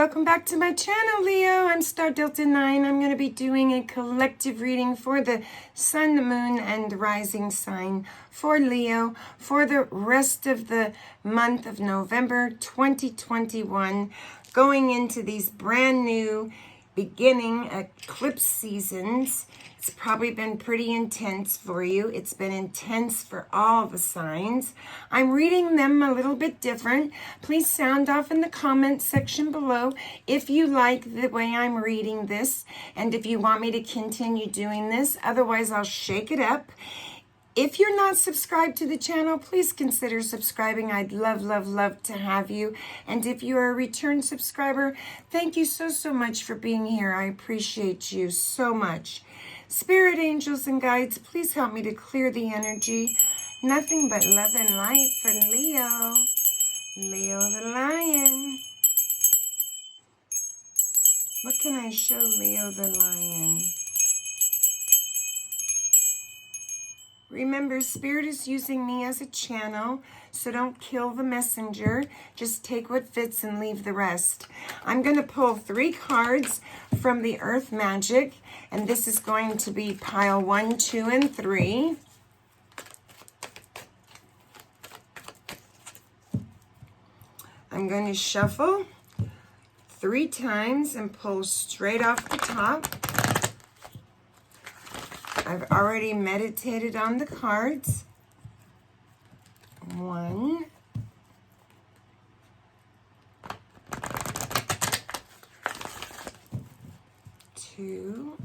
Welcome back to my channel, Leo. I'm Star Delta 9. I'm going to be doing a collective reading for the Sun, the Moon, and Rising sign for Leo for the rest of the month of November 2021, going into these brand new beginning eclipse seasons. It's probably been pretty intense for you. It's been intense for all the signs. I'm reading them a little bit different. Please sound off in the comment section below if you like the way I'm reading this and if you want me to continue doing this. Otherwise, I'll shake it up. If you're not subscribed to the channel, please consider subscribing. I'd love to have you. And if you're a return subscriber, thank you so much for being here. I appreciate you so much. Spirit angels and guides, please help me to clear the energy. Nothing but love and light for Leo. Leo the lion. What can I show Leo the lion? Remember, Spirit is using me as a channel, so don't kill the messenger. Just take what fits and leave the rest. I'm going to pull 3 cards from the Earth Magic, and this is going to be pile 1, 2, and 3. I'm going to shuffle 3 times and pull straight off the top. I've already meditated on the cards. 1, 2,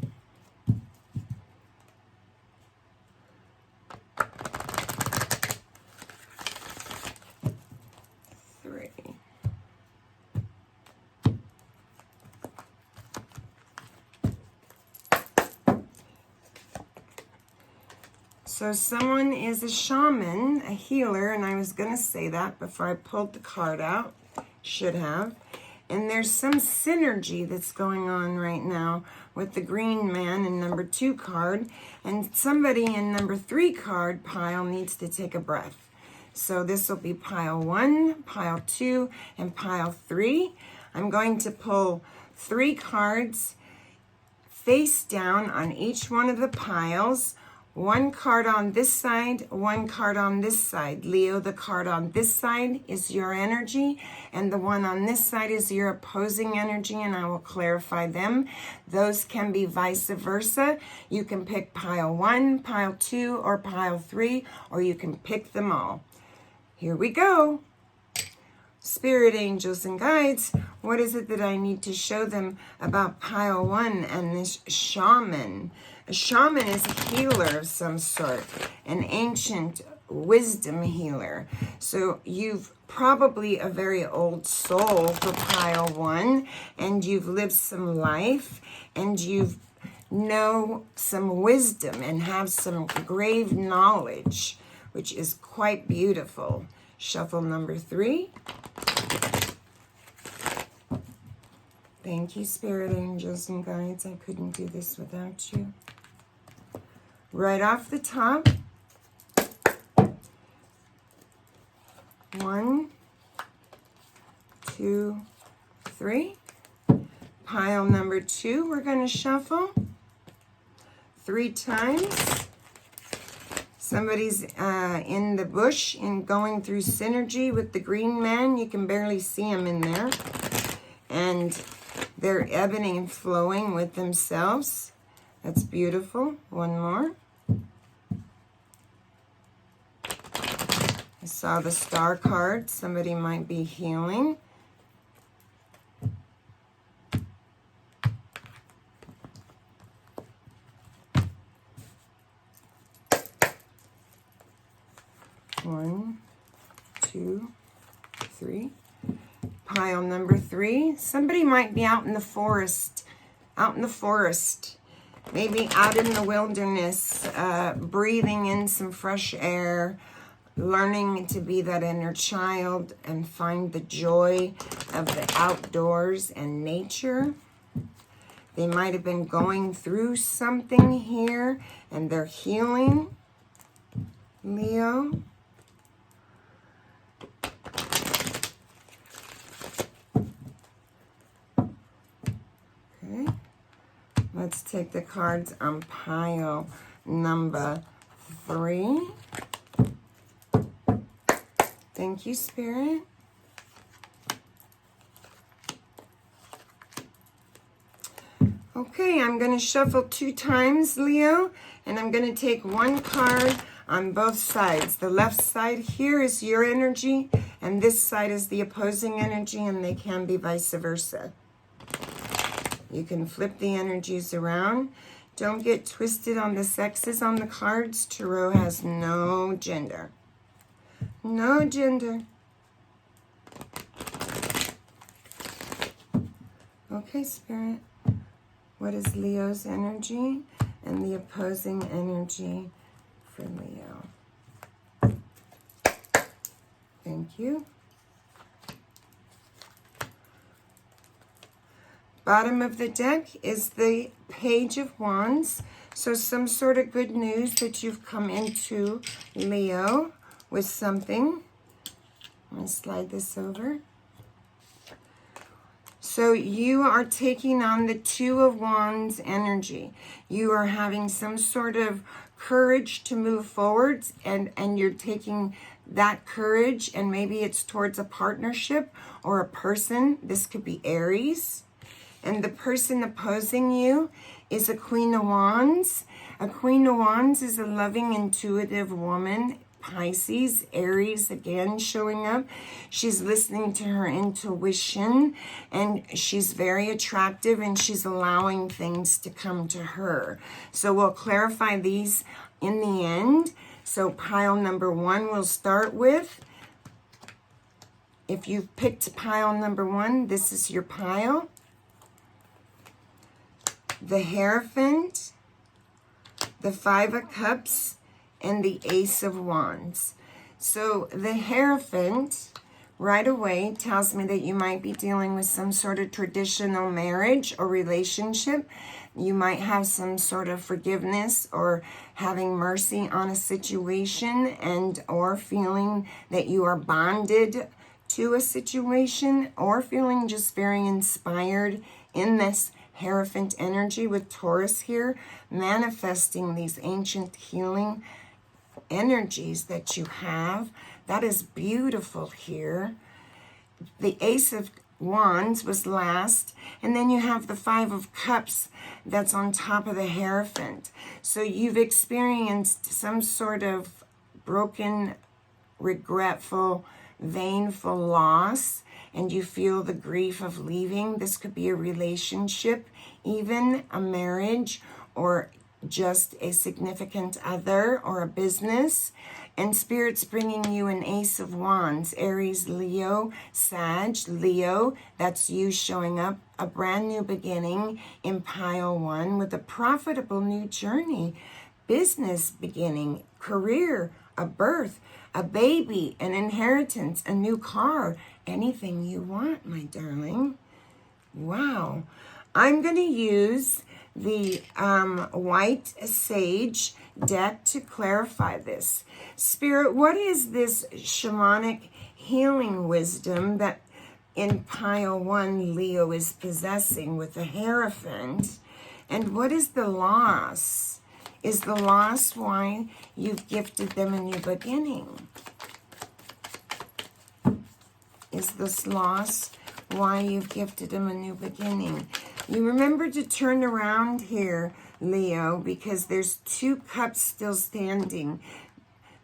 3. So someone is a shaman, a healer, and I was going to say that before I pulled the card out. Should have. And there's some synergy that's going on right now with the green man in number 2 card. And somebody in number 3 card pile needs to take a breath. So this will be pile 1, pile 2, and pile 3. I'm going to pull 3 cards face down on each one of the piles. 1 card on this side, 1 card on this side. Leo, the card on this side is your energy, and the one on this side is your opposing energy, and I will clarify them. Those can be vice versa. You can pick pile 1, pile 2, or pile 3, or you can pick them all. Here we go. Spirit angels and guides, what is it that I need to show them about pile 1 and this shaman? A shaman is a healer of some sort, an ancient wisdom healer. So you've probably a very old soul for pile 1, and you've lived some life, and you've know some wisdom and have some grave knowledge, which is quite beautiful. Shuffle number 3. Thank you, Spirit angels and guides. I couldn't do this without you. Right off the top, 1, 2, 3. Pile number 2, we're going to shuffle 3 times. Somebody's in the bush and going through synergy with the green man. You can barely see him in there. And they're ebbing and flowing with themselves. That's beautiful. 1 more. I saw the star card. Somebody might be healing. One, 2, 3. Pile number 3. Somebody might be out in the forest. Maybe out in the wilderness, breathing in some fresh air, learning to be that inner child and find the joy of the outdoors and nature. They might have been going through something here and they're healing. Leo. Let's take the cards on pile number 3. Thank you, Spirit. Okay, I'm going to shuffle 2 times, Leo, and I'm going to take 1 card on both sides. The left side here is your energy, and this side is the opposing energy, and they can be vice versa. You can flip the energies around. Don't get twisted on the sexes on the cards. Tarot has no gender. No gender. Okay, Spirit. What is Leo's energy and the opposing energy for Leo? Thank you. Bottom of the deck is the Page of Wands. So some sort of good news that you've come into, Leo, with something. I'm going to slide this over. So you are taking on the 2 of Wands energy. You are having some sort of courage to move forward, and you're taking that courage, and maybe it's towards a partnership or a person. This could be Aries. And the person opposing you is a Queen of Wands. A Queen of Wands is a loving, intuitive woman. Pisces, Aries again showing up. She's listening to her intuition, and she's very attractive, and she's allowing things to come to her. So we'll clarify these in the end. So pile number 1 we'll start with. If you've picked pile number 1, this is your pile. The Hierophant, the 5 of Cups, and the Ace of Wands. So the Hierophant right away tells me that you might be dealing with some sort of traditional marriage or relationship. You might have some sort of forgiveness or having mercy on a situation, and or feeling that you are bonded to a situation, or feeling just very inspired in this Hierophant energy with Taurus here, manifesting these ancient healing energies that you have. That is beautiful here. The Ace of Wands was last, and then you have the 5 of Cups that's on top of the Hierophant. So you've experienced some sort of broken, regretful, painful loss, and you feel the grief of leaving. This could be a relationship, even a marriage, or just a significant other, or a business. And Spirit's bringing you an Ace of Wands, Aries, Leo, Sag, Leo. That's you showing up. A brand new beginning in pile 1 with a profitable new journey, business beginning, career, a birth, a baby, an inheritance, a new car, anything you want, my darling. Wow. I'm going to use the White Sage deck to clarify this. Spirit, what is this shamanic healing wisdom that in pile 1 Leo is possessing with the Hierophant? And what is the loss? Is the loss why you've gifted them a new beginning? Is this loss why you've gifted them a new beginning? You remember to turn around here, Leo, because there's 2 cups still standing.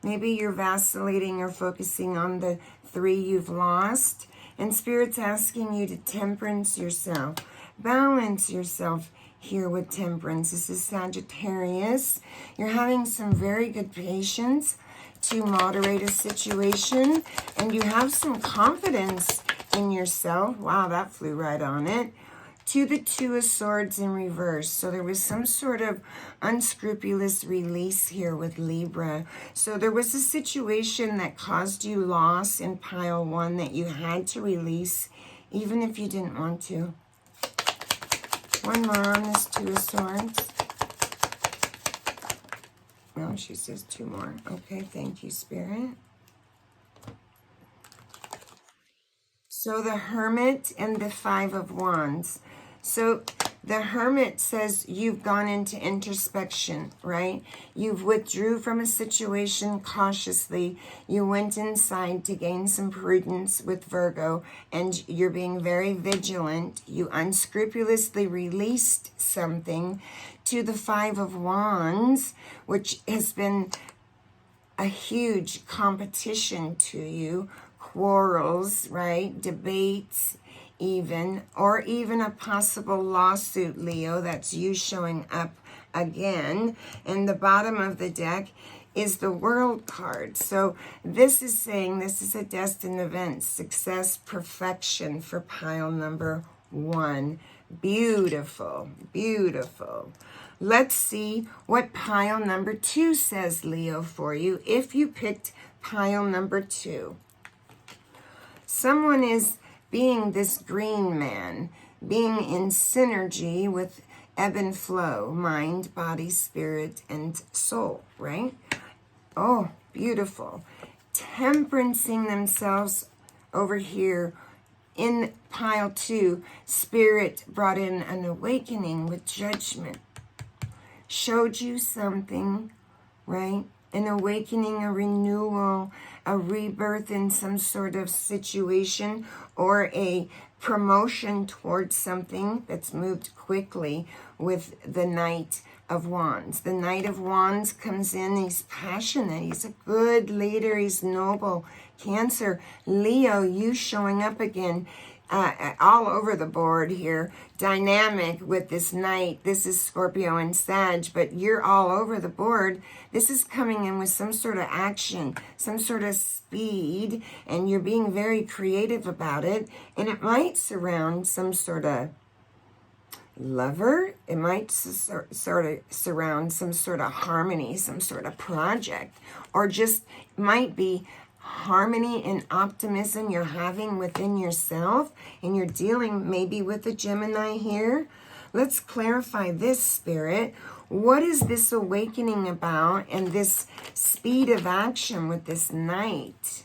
Maybe you're vacillating or focusing on the 3 you've lost. And Spirit's asking you to temperance yourself. Balance yourself here with temperance. This is Sagittarius. You're having some very good patience to moderate a situation. And you have some confidence in yourself. Wow, that flew right on it. To the 2 of Swords in reverse. So there was some sort of unscrupulous release here with Libra. So there was a situation that caused you loss in pile 1 that you had to release, even if you didn't want to. One more on this 2 of Swords. No, she says 2 more. Okay, thank you, Spirit. So the Hermit and the 5 of Wands. So The Hermit says you've gone into introspection, right? You've withdrew from a situation cautiously. You went inside to gain some prudence with Virgo, and you're being very vigilant. You unscrupulously released something to the Five of Wands, which has been a huge competition to you, quarrels, right? Debates, or even a possible lawsuit, Leo. That's you showing up again. And the bottom of the deck is the World card. So this is saying this is a destined event, success, perfection for pile number 1. Beautiful, beautiful. Let's see what pile number 2 says, Leo, for you, if you picked pile number 2. Someone is being this green man, being in synergy with ebb and flow, mind, body, spirit, and soul, right? Oh, beautiful. Temperancing themselves over here in pile 2. Spirit brought in an awakening with judgment. Showed you something, right? An awakening, a renewal, a rebirth in some sort of situation, or a promotion towards something that's moved quickly with the Knight of Wands. The Knight of Wands comes in, he's passionate, he's a good leader, he's noble. Cancer, Leo, you showing up again. All over the board here, dynamic with this Knight. This is Scorpio and Sag, but you're all over the board. This is coming in with some sort of action, some sort of speed, and you're being very creative about it. And it might surround some sort of lover. It might sort of surround some sort of harmony, some sort of project, or just might be harmony and optimism you're having within yourself, and you're dealing maybe with a Gemini here. Let's clarify this, Spirit. What is this awakening about, and this speed of action with this Knight?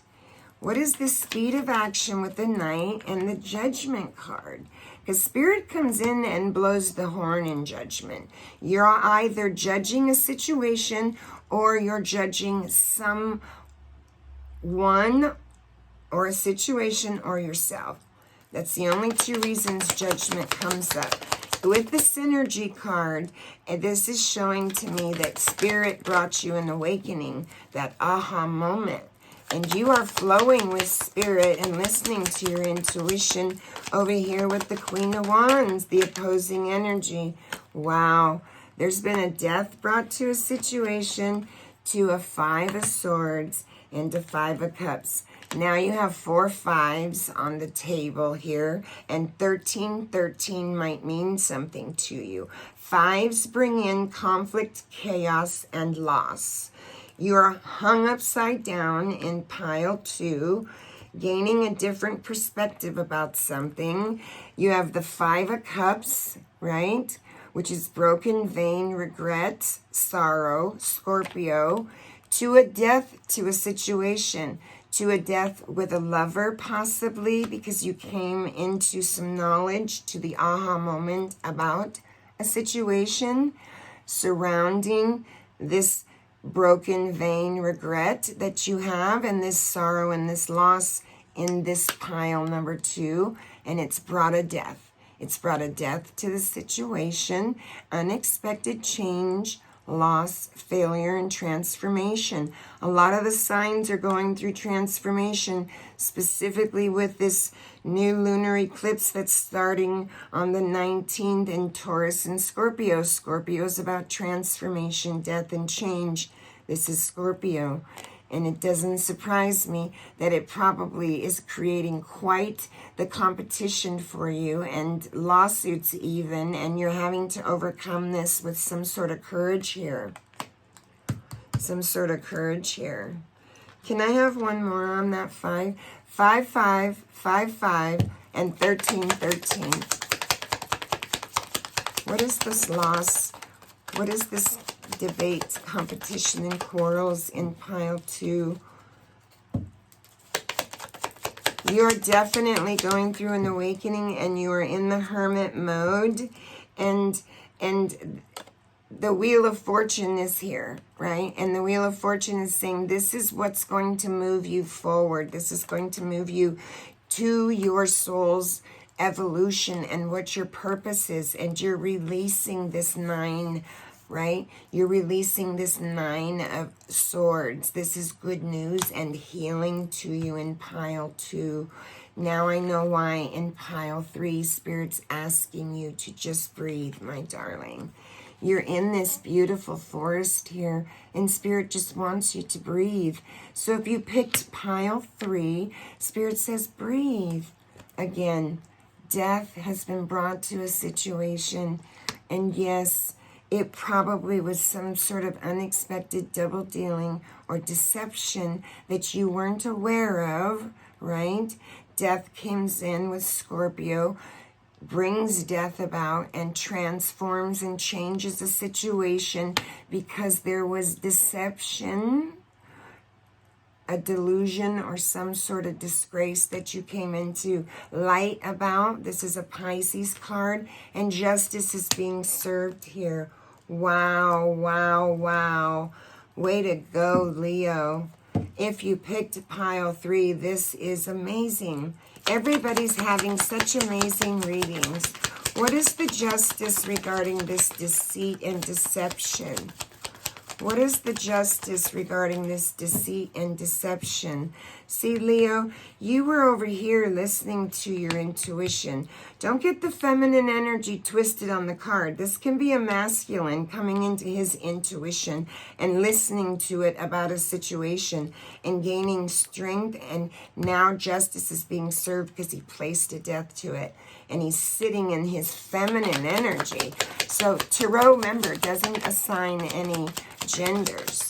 What is this speed of action with the Knight and the Judgment card? Because Spirit comes in and blows the horn in judgment. You're either judging a situation or you're judging someone or a situation or yourself. That's the only 2 reasons judgment comes up. With the synergy card, this is showing to me that Spirit brought you an awakening, that aha moment. And you are flowing with Spirit and listening to your intuition over here with the Queen of Wands, the opposing energy. Wow. There's been a death brought to a situation, to a 5 of Swords, and a 5 of Cups. Now you have 4 5s on the table here, and 13 might mean something to you. 5s bring in conflict, chaos, and loss. You're hung upside down in pile 2, gaining a different perspective about something. You have the 5 of Cups, right? Which is broken, vain, regret, sorrow, Scorpio. To a death, to a situation, to a death with a lover possibly, because you came into some knowledge, to the aha moment about a situation surrounding this broken, vain regret that you have, and this sorrow and this loss in this pile number 2, and it's brought a death. It's brought a death to the situation, unexpected change, loss, failure, and transformation. A lot of the signs are going through transformation, specifically with this new lunar eclipse that's starting on the 19th in Taurus and Scorpio. Scorpio is about transformation, death, and change. This is Scorpio. And it doesn't surprise me that it probably is creating quite the competition for you, and lawsuits even, and you're having to overcome this with some sort of courage here. Some sort of courage here. Can I have one more on that 5? 5, 5, 5, 5, and 13. What is this loss? What is this debate, competition, and quarrels in pile 2? You're definitely going through an awakening, and you are in the hermit mode, and the Wheel of Fortune is here, right? And the Wheel of Fortune is saying this is what's going to move you forward. This is going to move you to your soul's evolution and what your purpose is. And you're releasing this 9, right? You're releasing this 9 of Swords. This is good news and healing to you in pile 2. Now I know why in pile 3, Spirit's asking you to just breathe, my darling. You're in this beautiful forest here, and Spirit just wants you to breathe. So if you picked pile 3, Spirit says breathe. Again, death has been brought to a situation, and yes, it probably was some sort of unexpected double dealing or deception that you weren't aware of, right? Death comes in with Scorpio, brings death about and transforms and changes the situation because there was deception, a delusion, or some sort of disgrace that you came into light about. This is a Pisces card, and justice is being served here. Wow, wow, wow. Way to go, Leo. If you picked pile 3, this is amazing. Everybody's having such amazing readings. What is the justice regarding this deceit and deception? What is the justice regarding this deceit and deception? See, Leo, you were over here listening to your intuition. Don't get the feminine energy twisted on the card. This can be a masculine coming into his intuition and listening to it about a situation and gaining strength. And now justice is being served because he placed a death to it. And he's sitting in his feminine energy. So Tarot, remember, doesn't assign any genders.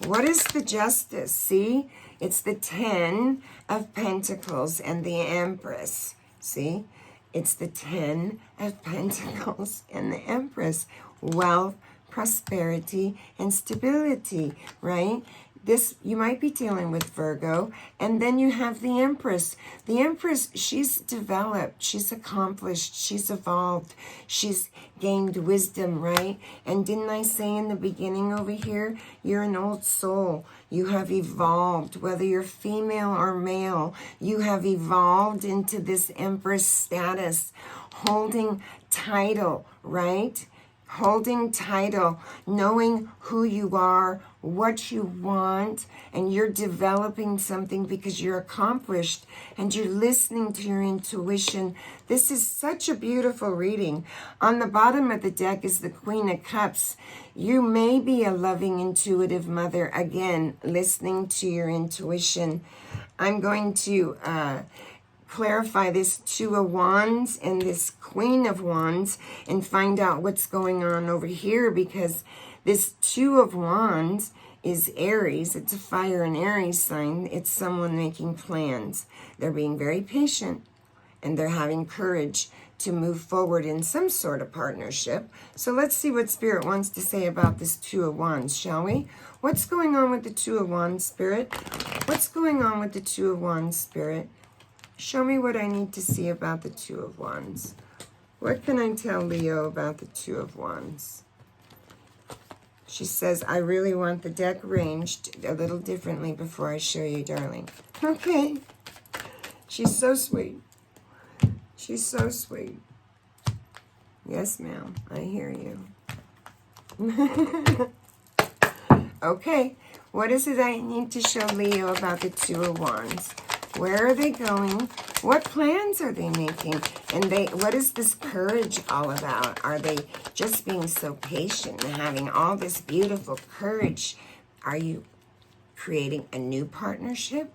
What is the justice? See, it's the 10 of Pentacles and the Empress. See, it's the 10 of Pentacles and the Empress. Wealth, prosperity, and stability, right? This, you might be dealing with Virgo. And then you have the Empress. The Empress, she's developed, she's accomplished, she's evolved, she's gained wisdom, right? And didn't I say in the beginning over here, you're an old soul. You have evolved, whether you're female or male, you have evolved into this Empress status, holding title, right? Holding title, knowing who you are, what you want, and you're developing something because you're accomplished and you're listening to your intuition. This is such a beautiful reading. On the bottom of the deck is the Queen of Cups. You may be a loving, intuitive mother, again, listening to your intuition. I'm going to clarify this 2 of Wands and this Queen of Wands and find out what's going on over here, because this 2 of Wands is Aries. It's a fire and Aries sign. It's someone making plans. They're being very patient and they're having courage to move forward in some sort of partnership. So let's see what Spirit wants to say about this 2 of Wands, shall we? What's going on with the 2 of Wands, Spirit? What's going on with the 2 of Wands, Spirit? Show me what I need to see about the 2 of Wands. What can I tell Leo about the 2 of Wands? She says, I really want the deck arranged a little differently before I show you, darling. Okay. She's so sweet. She's so sweet. Yes, ma'am. I hear you. Okay. What is it I need to show Leo about the 2 of Wands? Where are they going? What plans are they making? And what is this courage all about? Are they just being so patient and having all this beautiful courage? Are you creating a new partnership?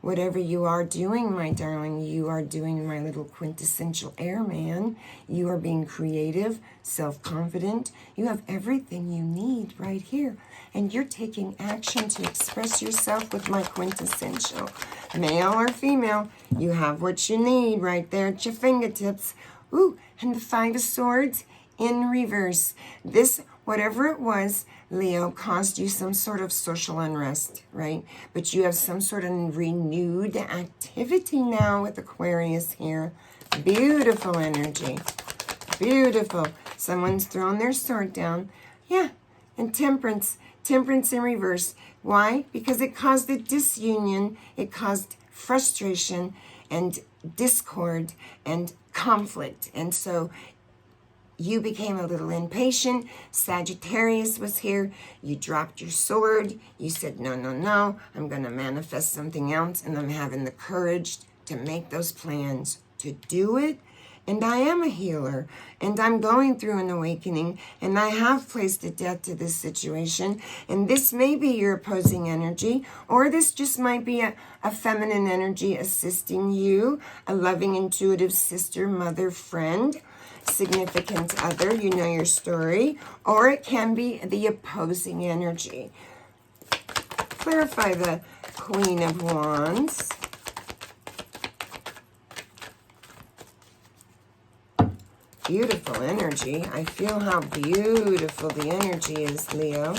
Whatever you are doing, my darling, you are doing, my little quintessential airman. You are being creative, self-confident. You have everything you need right here. And you're taking action to express yourself with my quintessential. Male or female, you have what you need right there at your fingertips. Ooh, and the 5 of Swords in reverse. This, whatever it was, Leo, caused you some sort of social unrest, right? But you have some sort of renewed activity now with Aquarius here. Beautiful energy. Beautiful. Someone's thrown their sword down. Yeah. And temperance. Temperance in reverse. Why? Because it caused a disunion. It caused frustration and discord and conflict. And so you became a little impatient. Sagittarius was here. You dropped your sword. You said, no, no, no. I'm going to manifest something else. And I'm having the courage to make those plans, to do it. And I am a healer. And I'm going through an awakening. And I have placed a death to this situation. And this may be your opposing energy. Or this just might be a feminine energy assisting you. A loving, intuitive sister, mother, friend, significant other, you know your story, or it can be the opposing energy. Clarify the Queen of Wands. Beautiful energy. I feel how beautiful the energy is, Leo.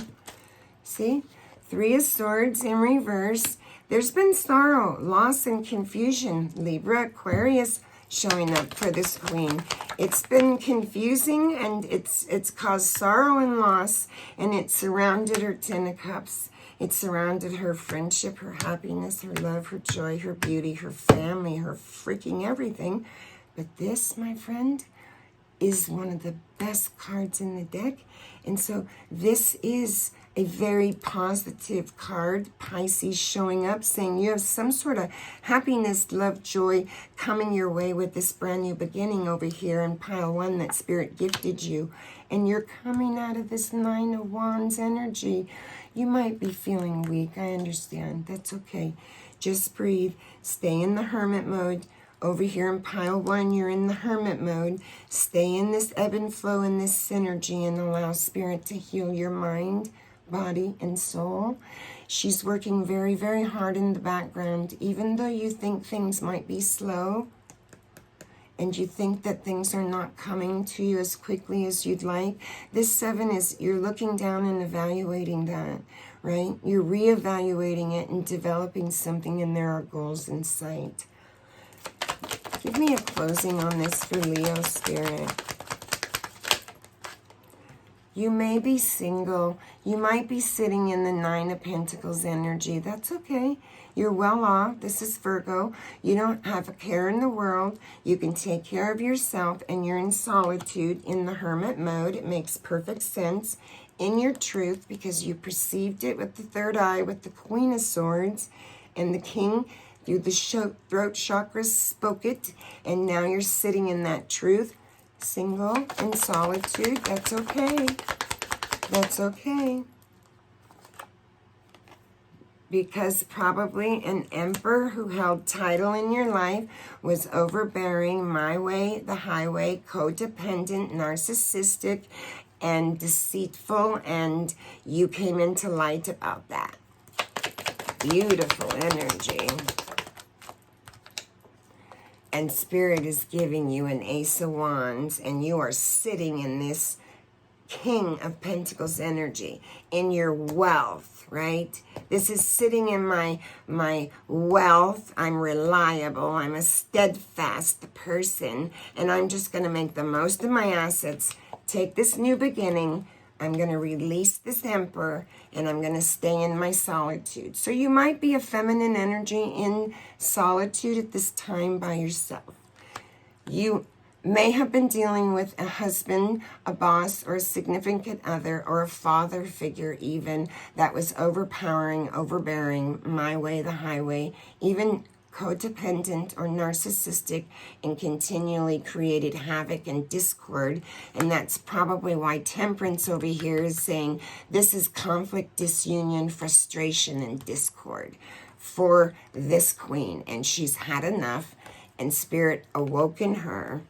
See? Three of Swords in reverse. There's been sorrow, loss, and confusion. Libra, Aquarius, showing up for this queen. It's been confusing, and it's caused sorrow and loss, and it surrounded her Ten of Cups. It surrounded her friendship, her happiness, her love, her joy, her beauty, her family, her freaking everything. But this, my friend, is one of the best cards in the deck. And so this is a very positive card. Pisces showing up, saying you have some sort of happiness, love, joy coming your way with this brand new beginning over here in pile 1 that Spirit gifted you. And you're coming out of this Nine of Wands energy. You might be feeling weak. I understand. That's okay. Just breathe. Stay in the hermit mode. Over here in pile 1, you're in the hermit mode. Stay in this ebb and flow, in this synergy, and allow Spirit to heal your mind, body, and soul. She's working very, very hard in the background. Even though you think things might be slow and you think that things are not coming to you as quickly as you'd like, this 7 is, you're looking down and evaluating that, right? You're reevaluating it and developing something, and there are goals in sight. Give me a closing on this for Leo Spirit. You may be single. You might be sitting in the Nine of Pentacles energy. That's okay. You're well off. This is Virgo. You don't have a care in the world. You can take care of yourself, and you're in solitude in the hermit mode. It makes perfect sense. In your truth, because you perceived it with the third eye, with the Queen of Swords, and the King through the throat chakras spoke it, and now you're sitting in that truth. Single in solitude. That's okay. That's okay. Because probably an emperor who held title in your life was overbearing, my way, the highway, codependent, narcissistic, and deceitful, and you came into light about that. Beautiful energy. And Spirit is giving you an Ace of Wands, and you are sitting in this King of Pentacles energy, in your wealth, right? This is sitting in my wealth. I'm reliable. I'm a steadfast person, and I'm just going to make the most of my assets, take this new beginning. I'm going to release this emperor, and I'm going to stay in my solitude. So you might be a feminine energy in solitude at this time by yourself. You may have been dealing with a husband, a boss, or a significant other, or a father figure even, that was overpowering, overbearing, my way, the highway, even codependent or narcissistic, and continually created havoc and discord. And that's probably why Temperance over here is saying this is conflict, disunion, frustration, and discord for this queen. And she's had enough, and Spirit awoken her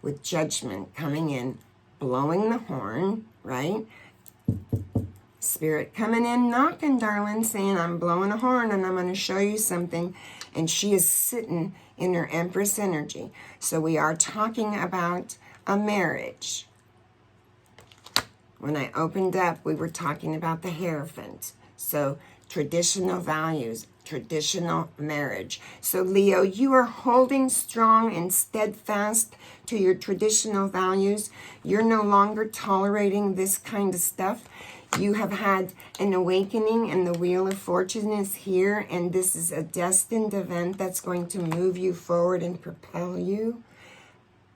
with judgment coming in, blowing the horn, right? Spirit coming in, knocking, darling, saying, I'm blowing a horn and I'm going to show you something. And she is sitting in her Empress energy. So we are talking about a marriage. When I opened up, we were talking about the Hierophant. So traditional values, traditional marriage. So Leo, you are holding strong and steadfast to your traditional values. You're no longer tolerating this kind of stuff. You have had an awakening, and the Wheel of Fortune is here, and this is a destined event that's going to move you forward and propel you.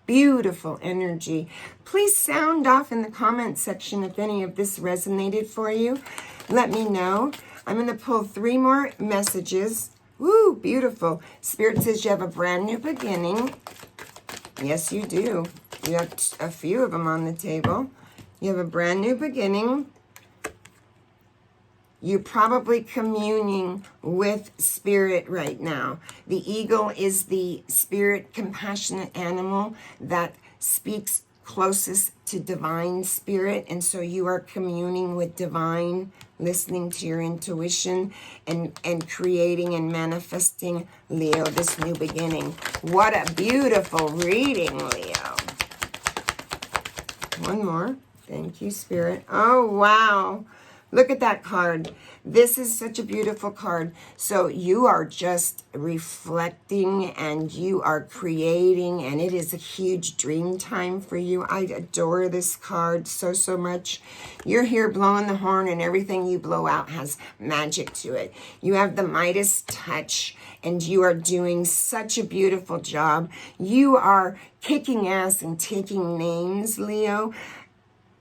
Beautiful energy. Please sound off in the comment section if any of this resonated for you. Let me know. I'm going to pull 3 more messages. Woo, beautiful. Spirit says you have a brand new beginning. Yes, you do. You have a few of them on the table. You have a brand new beginning. You're probably communing with Spirit right now. The eagle is the spirit, compassionate animal that speaks closest to divine spirit. And so you are communing with divine, listening to your intuition and creating and manifesting, Leo, this new beginning. What a beautiful reading, Leo. One more. Thank you, Spirit. Oh, wow. Look at that card. This is such a beautiful card. So you are just reflecting and you are creating, and it is a huge dream time for you. I adore this card so, so much. You're here blowing the horn, and everything you blow out has magic to it. You have the Midas touch, and you are doing such a beautiful job. You are kicking ass and taking names, Leo.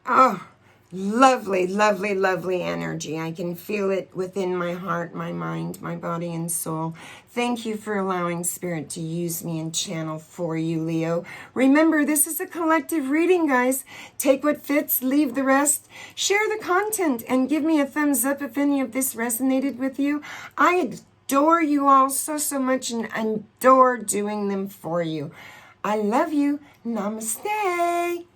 Oh, lovely, lovely, lovely energy. I can feel it within my heart, my mind, my body, and soul. Thank you for allowing Spirit to use me and channel for you, Leo. Remember, this is a collective reading, guys. Take what fits, leave the rest. Share the content and give me a thumbs up if any of this resonated with you. I adore you all so, so much and adore doing them for you. I love you. Namaste.